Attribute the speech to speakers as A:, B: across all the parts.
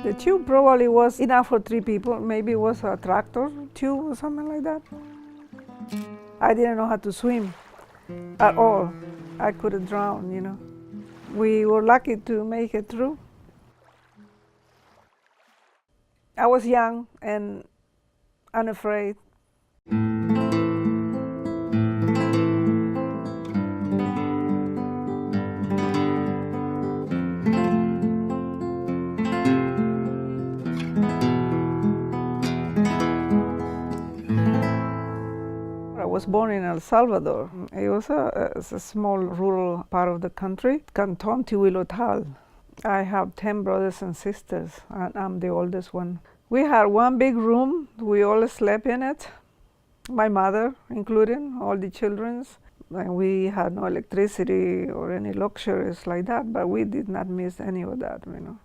A: The tube probably was enough for 3 people. Maybe it was a tractor tube or something like that. I didn't know how to swim at all. I could have drowned, you know. We were lucky to make it through. I was young and unafraid. I was born in El Salvador. It was a small rural part of the country, Canton Tihuilotal. I have 10 brothers and sisters, and I'm the oldest one. We had one big room. We all slept in it, my mother included, all the children's. And we had no electricity or any luxuries like that, but we did not miss any of that, you know.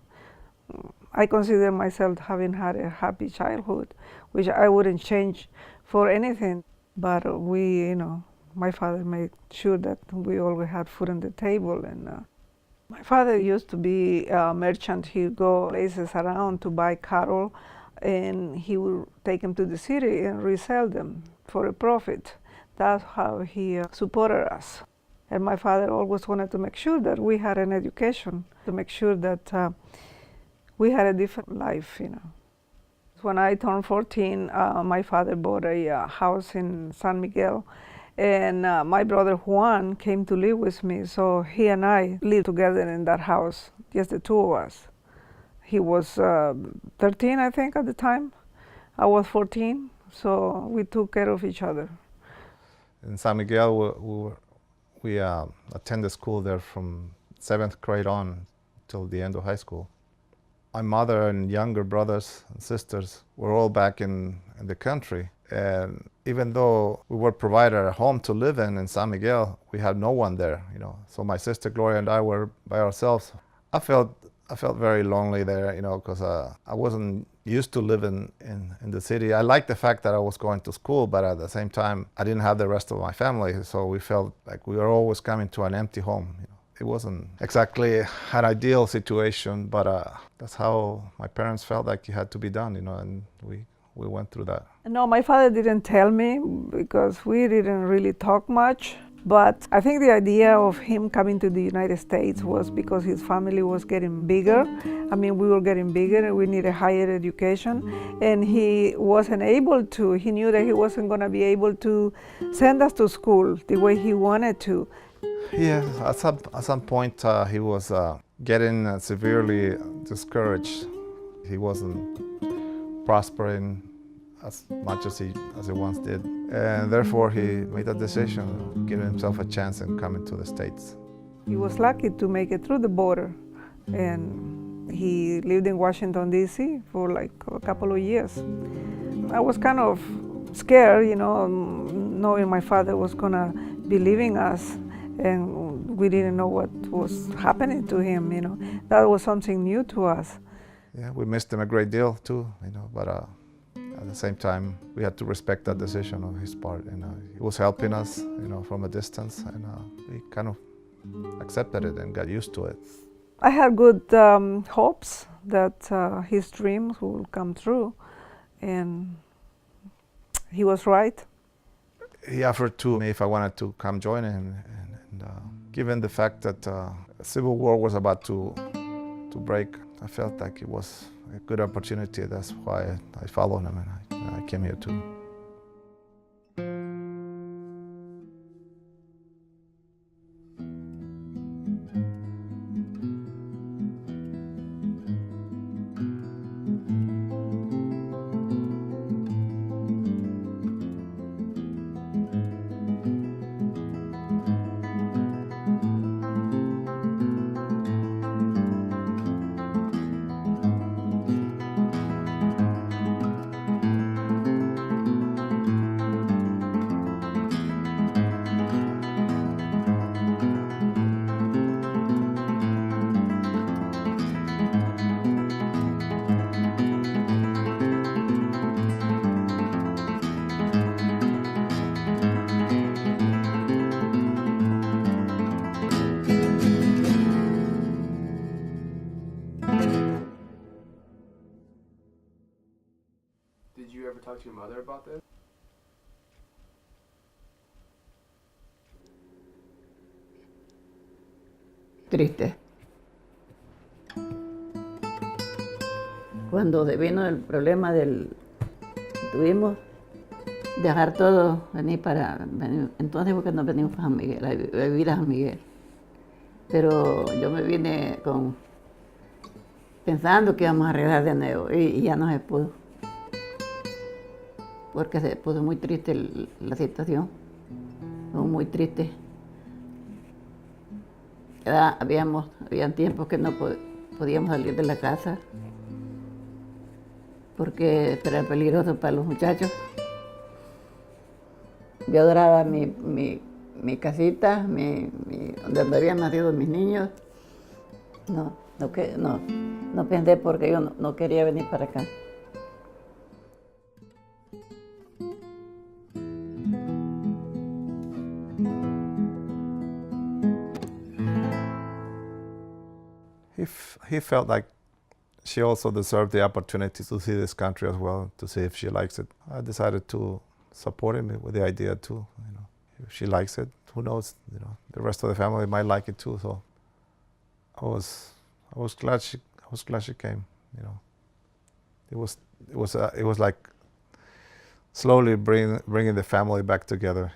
A: I consider myself having had a happy childhood, which I wouldn't change for anything. But we, you know, my father made sure that we always had food on the table. And my father used to be a merchant. He would go places around to buy cattle, and he would take them to the city and resell them for a profit. That's how he supported us. And my father always wanted to make sure that we had an education, to make sure that we had a different life, you know. When I turned 14, my father bought a house in San Miguel, and my brother Juan came to live with me, so he and I lived together in that house, just the two of us. He was 13, I think, at the time. I was 14, so we took care of each other.
B: In San Miguel, we attended school there from 7th grade on till the end of high school. My mother and younger brothers and sisters were all back in the country. And even though we were provided a home to live in San Miguel, we had no one there, you know. So my sister Gloria and I were by ourselves. I felt very lonely there, you know, because I wasn't used to living in the city. I liked the fact that I was going to school, but at the same time, I didn't have the rest of my family. So we felt like we were always coming to an empty home, you know. It wasn't exactly an ideal situation, but that's how my parents felt like it had to be done, you know, and we went through that.
A: No, my father didn't tell me because we didn't really talk much. But I think the idea of him coming to the United States was because his family was getting bigger. I mean, we were getting bigger and we needed higher education. And he wasn't able to, he knew that he wasn't going to be able to send us to school the way he wanted to.
B: Yeah, at some point he was getting severely discouraged. He wasn't prospering as much as he once did, and therefore he made a decision, giving himself a chance and coming to the States.
A: He was lucky to make it through the border, and he lived in Washington, D.C. for like a couple of years. I was kind of scared, you know, knowing my father was gonna be leaving us, and we didn't know what was happening to him, you know. That was something new to us.
B: Yeah, we missed him a great deal too, you know, but at the same time, we had to respect that decision on his part. And he was helping us, you know, from a distance, and we kind of accepted it and got used to it.
A: I had good hopes that his dreams would come true, and he was right.
B: He offered to me if I wanted to come join him, and given the fact that the Civil War was about to break, I felt like it was a good opportunity. That's why I followed him, and I came here too. about your mother about this?
C: Triste. Cuando vino el problema tuvimos dejar todo, entonces porque nos venimos a San Miguel, a vivir a San Miguel. Pero yo me vine pensando que íbamos a arreglar de nuevo y ya no se pudo. Porque se puso muy triste la situación, muy triste. Habían tiempos que no podíamos salir de la casa porque era peligroso para los muchachos. Yo adoraba mi casita, donde habían nacido mis niños. No pensé porque yo no quería venir para acá.
B: He felt like she also deserved the opportunity to see this country as well, to see if she likes it. I decided to support him with the idea too. If she likes it, who knows? The rest of the family might like it too. So I was glad she came. It was like slowly bringing the family back together.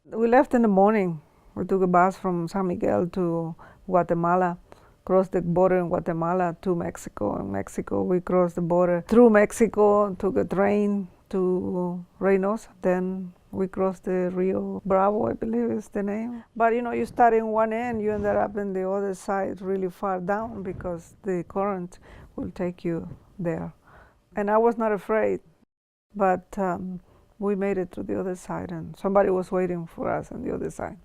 A: We left in the morning. We took a bus from San Miguel to Guatemala, crossed the border in Guatemala to Mexico. In Mexico, we crossed the border through Mexico, took a train to Reynosa. Then we crossed the Rio Bravo, I believe is the name. But you start in one end, you ended up in the other side really far down because the current will take you there. And I was not afraid, but we made it to the other side and somebody was waiting for us on the other side.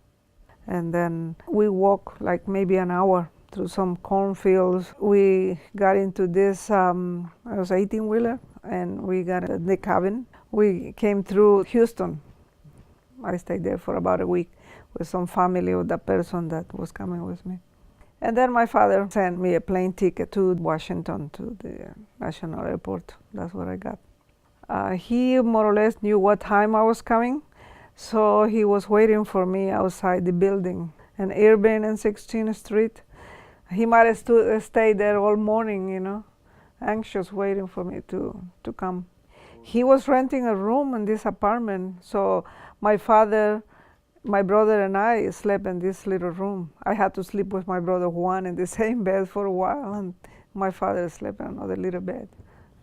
A: And then we walked like maybe an hour through some cornfields. We got into this, it was 18-wheeler, and we got the cabin. We came through Houston. I stayed there for about a week with some family of the person that was coming with me. And then my father sent me a plane ticket to Washington, to the national airport. That's what I got. He more or less knew what time I was coming. So he was waiting for me outside the building in Irving and 16th Street. He might have stayed there all morning, anxious waiting for me to come. He was renting a room in this apartment, so my father, my brother and I slept in this little room. I had to sleep with my brother Juan in the same bed for a while, and my father slept in another little bed,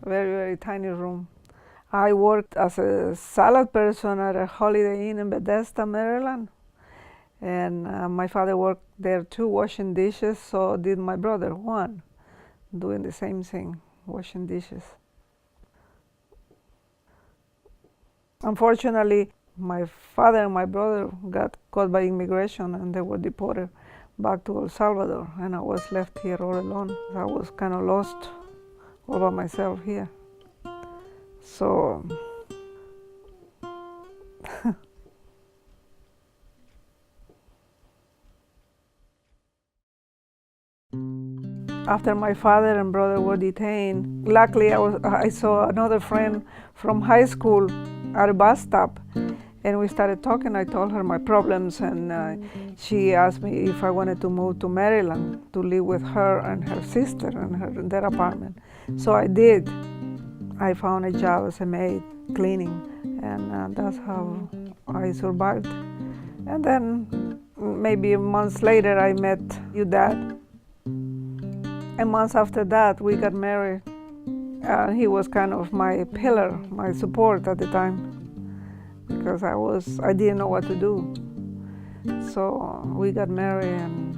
A: very, very tiny room. I worked as a salad person at a Holiday Inn in Bethesda, Maryland. And my father worked there too, washing dishes, so did my brother Juan, doing the same thing, washing dishes. Unfortunately, my father and my brother got caught by immigration and they were deported back to El Salvador, and I was left here all alone. I was kind of lost all by myself here. So after my father and brother were detained, luckily I saw another friend from high school at a bus stop, and we started talking. I told her my problems, and she asked me if I wanted to move to Maryland to live with her and her sister in their apartment. So I did. I found a job as a maid, cleaning, and that's how I survived. And then maybe months later I met your dad. And months after that we got married. He was kind of my pillar, my support at the time, because I didn't know what to do. So we got married, and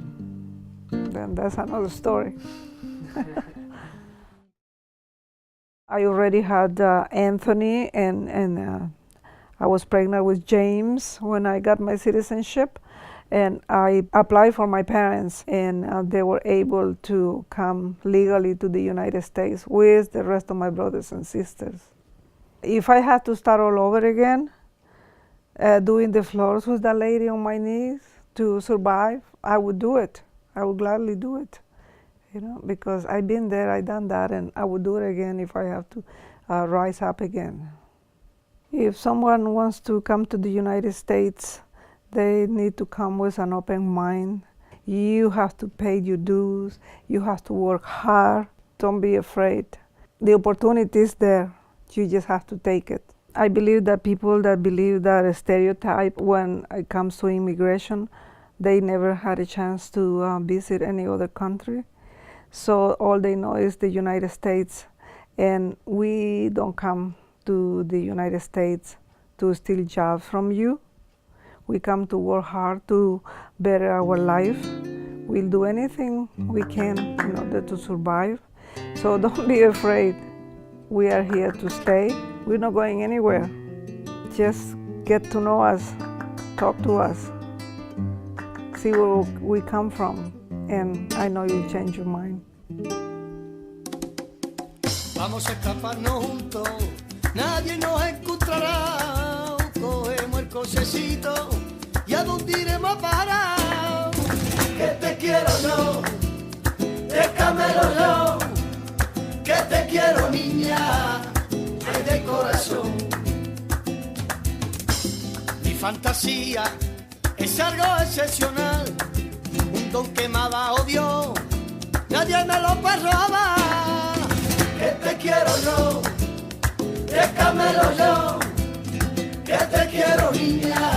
A: then that's another story. I already had Anthony, and I was pregnant with James when I got my citizenship, and I applied for my parents, and they were able to come legally to the United States with the rest of my brothers and sisters. If I had to start all over again, doing the floors with that lady on my knees to survive, I would do it. I would gladly do it. Because I've been there, I've done that, and I would do it again if I have to. rise up again. If someone wants to come to the United States, they need to come with an open mind. You have to pay your dues. You have to work hard. Don't be afraid. The opportunity is there. You just have to take it. I believe that people that believe that stereotype when it comes to immigration, they never had a chance to visit any other country. So all they know is the United States. And we don't come to the United States to steal jobs from you. We come to work hard to better our life. We'll do anything we can in order to survive. So don't be afraid. We are here to stay. We're not going anywhere. Just get to know us, talk to us, see where we come from, and I know you'll change your mind.
D: Vamos a escaparnos juntos, nadie nos encontrará. Cogemos el cochecito y a dónde iremos a parar. Que te quiero yo, déjamelo yo, que te quiero niña, ay de corazón. Mi fantasía es algo excepcional, un don que me ha dado Dios, nadie me lo puede robar. Que te quiero yo, déjamelo yo, que te quiero niña.